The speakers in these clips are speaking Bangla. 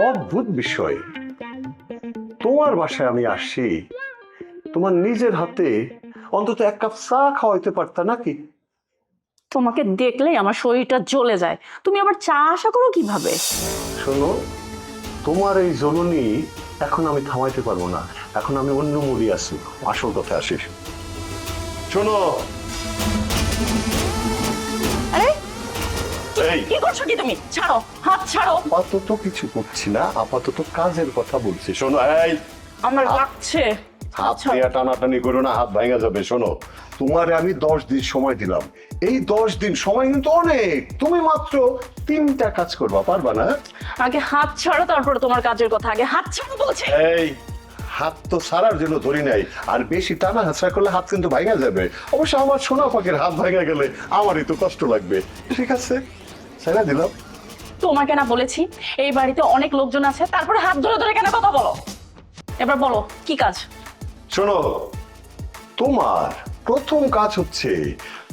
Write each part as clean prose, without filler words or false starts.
অদ্ভুত বিষয়, তোমার বাসায় আমি আসছি, তোমার নিজের হাতে অন্তত এক কাপ চা খাওয়াইতে পারতা নাকি? তোমাকে দেখলেই আমার শরীরটা জ্বলে যায়, তুমি আবার চা আশা করো কিভাবে? শোনো, তোমার এই জ্বলনি এখন আমি থামাইতে পারবো না, এখন আমি অন্য মুড়ি আছি, আসল কথা আসিস। শোনো, আরে এই কি করছো কি তুমি? ছাড়ো, হাত ছাড়ো। আপাতত কিছু করছি না, আপাতত কাজের কথা বলছি। শোনো, এই আমার লাগছে। হাত নিয়ে টানাটানি করো না, হাত ভাঙা যাবে। শোনো, তোমারে আমি 10 দিন সময় দিলাম, এই 10 দিন সময় কিন্তু অনেক, তুমি মাত্র 3টা কাজ করবা, পারবা না? আগে হাত ছাড়ো, তারপরে তোমার কাজের কথা। আগে হাত ছাড়ো বলছি। এই হাত তো ছাড়ার জন্য ধরি নাই, আর বেশি টানা হাতড়া করলে হাত কিন্তু ভাঙা যাবে। অবশ্য আমার সোনা পাখির হাত ভাঙা গেলে আমারই তো কষ্ট লাগবে। ঠিক আছে, ছেড়ে দিলাম। তোমাকে না বলেছি এই বাড়িতে অনেক লোকজন আছে, তারপরে হাত ধরে ধরে কেন কথা বলো? এবার বলো কি কাজ? শোনো, তোমার প্রথম কাজ হচ্ছে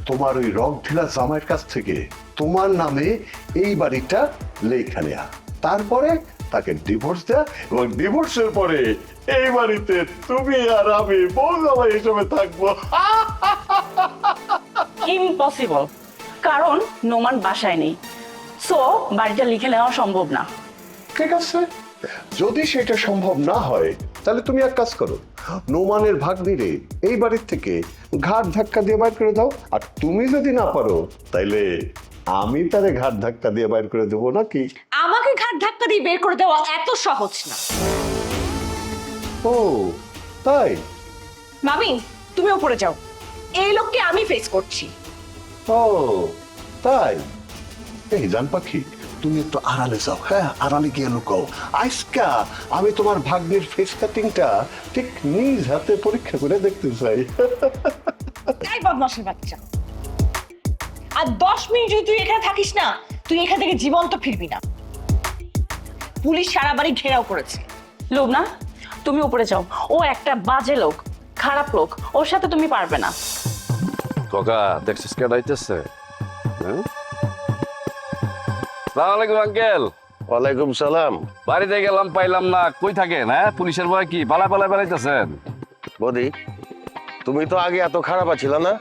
তোমার ওই রক ঢিলা জামাইয়ের কাছ থেকে তোমার নামে এই বাড়িটা লেখা নেয়া, তারপরে তাকে ডিভোর্স দেয়া, এবং ডিভোর্সের পরে এই বাড়িতে তুমি আর আমি বউ জামাই হিসেবে থাকবো। ইম্পসিবল, কারণ নোমান বাসায় নেই, সো বাড়িটা লিখে নেওয়া সম্ভব না। ঠিক আছে, যদি সেটা সম্ভব না হয় তাহলে তুমি এক কাজ করো, নোমানের ভাগ্নিরে এই বাড়ির থেকে ঘাট ধাক্কা দিয়ে বাইর করে দাও, আর তুমি যদি না পারো তাইলে আমি তারে ঘাট ধাক্কা দিয়ে বাইর করে দেবো নাকি? আমাকে ঘাট ধাক্কা দিয়ে বের করে দেওয়া এত সহজ না। ও তাই? মামি, তুমি উপরে যাও, এই লোককে আমি ফেস করছি। ও তাই? এই জান পাখি, তুমি একটু আড়ালে যাও, হ্যাঁ আড়ালে গিয়ে লুকাও। আজকা আমি তোমার ভাগ্নের ফেস কাটিংটা ঠিক নিজ হাতে পরীক্ষা করে দেখতে চাই। এই বদমাশের বাচ্চা, আর 10 মিনিট যদি তুই এখানে থাকিস না, তুই এখান থেকে জীবন্ত ফিরবি না। পুলিশ সারা বাড়ি ঘেরাও করেছে। লোবনা, তুমি উপরে যাও, ও একটা বাজে লোক, খারাপ লোক, ওর সাথে তুমি পারবে না। খোকা দেখছিস কে ডাইতেছে? সালাম আলাইকুম আঙ্কেল। ওয়ালাইকুম সালাম। বাড়িতে গেলাম পাইলাম না, কই থাকেন? হ্যাঁ, পুলিশের ভয় কি পালা পালা বেড়াইতেছেন? বদি, তুমি তো আগে এত খারাপ আছিল না,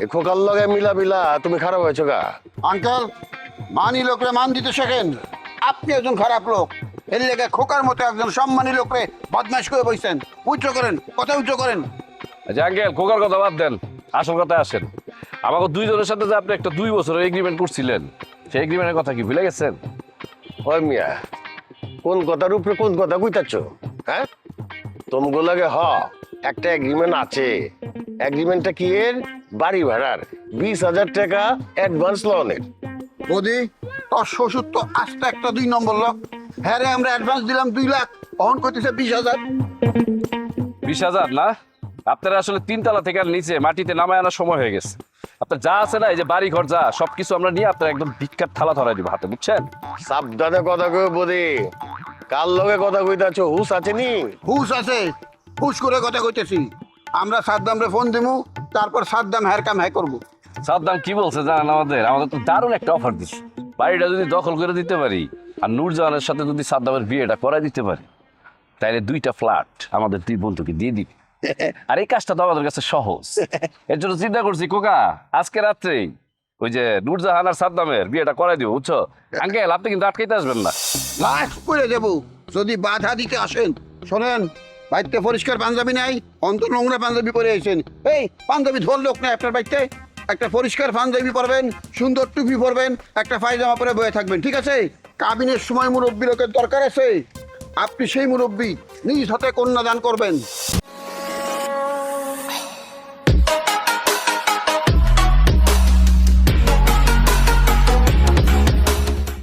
এ খোকার লগে মিলা মিলা তুমি খারাপ হয়েছো গা। আঙ্কেল, মানি লোকরে মান দিতে শেখেন। আপনি একজন খারাপ লোক, এর লেগে খোকার মতো একজন সম্মানী লোকরে বদমাশ করে বসছেন। উচ্চ করেন, কথা উচ্চ করেন। আচ্ছা আঙ্কেল, খোকার কথা বাদ দেন, আসল কথায় আসেন। আমাকে দুইজনের সাথে যে আপনি একটা 2 বছরের এগ্রিমেন্ট করছিলেন, সেই এগ্রিমেন্টের কথা কি ভুলে গেছেন? ওই মিয়া, কোন কথার উপরে কোন কথা কইতাছ? হ্যাঁ, তোমগো লাগে একটা এগ্রিমেন্ট আছে। এগ্রিমেন্টটা কি এর? বাড়ি ভাড়ার 20,000 টাকা অ্যাডভান্স লোনের। বৌদি, তোর শ্বশুর তো আস্তে একটা 2 নম্বর লোক। হ্যাঁ রে, আমরা অ্যাডভান্স দিলাম 2 লাখ, অহন করতেছে 20,000। 20,000 না, আপনারা আসলে 3 তলা থেকে আর নিচে মাটিতে নামায় আনার সময় হয়ে গেছে। আপনার যা আছে না, এই যে বাড়ি ঘর যা সবকিছু আমরা নিয়ে আপনার একদম ভিক্ষার থালা ধরাই দিব হাতে, বুঝছেন? সাবধানে কথা কই বদি, কার লগে কথা কইতাছ? হুশ আছে নি? হুশ আছে, হুশ করে কথা কইতেছি। আমরা সাদ্দামরে ফোন দিমু, তারপর সাদ্দাম হ্যার কাম হ্যাঁ করবো। সাদ্দাম কি বলছে জানেন? আমাদের তো দারুণ একটা অফার দিচ্ছে। বাড়িটা যদি দখল করে দিতে পারি আর নূরজাহানের সাথে যদি সাদ্দামের বিয়েটা করাই দিতে পারি, তাইলে 2টা ফ্ল্যাট আমাদের 2 বন্ধুকে দিয়ে দিবি। আর এই কাজটা তো আমাদের কাছে সহজ। এর জন্য চিন্তা করছি কোকা, আজকে রাত্রেই ওই যে নূরজাহান আর সাদ্দামের বিয়েটা করাই দিব, বুঝছো? আঙ্কেল, আপনি কিন্তু আটকাইতে আসবেন না। লাশ করে দেবো যদি বাধা দিতে আসেন। শোনেন, বাড়িতে পরিষ্কার পাঞ্জাবি নাই, অন্তর নোংরা পাঞ্জাবি পরে আছেন। এই পাঞ্জাবি ধোয়ার লোক নাই আপনার বাড়িতে? একটা পরিষ্কার পাঞ্জাবি পরবেন, সুন্দর টুপি পরবেন, একটা পায়জামা পরে বয়ে থাকবেন, ঠিক আছে? কাবিনের সময় মুরব্বী লোকের দরকার আছে। আপনি সেই মুরব্বী, নিজ হাতে কন্যাদান করবেন।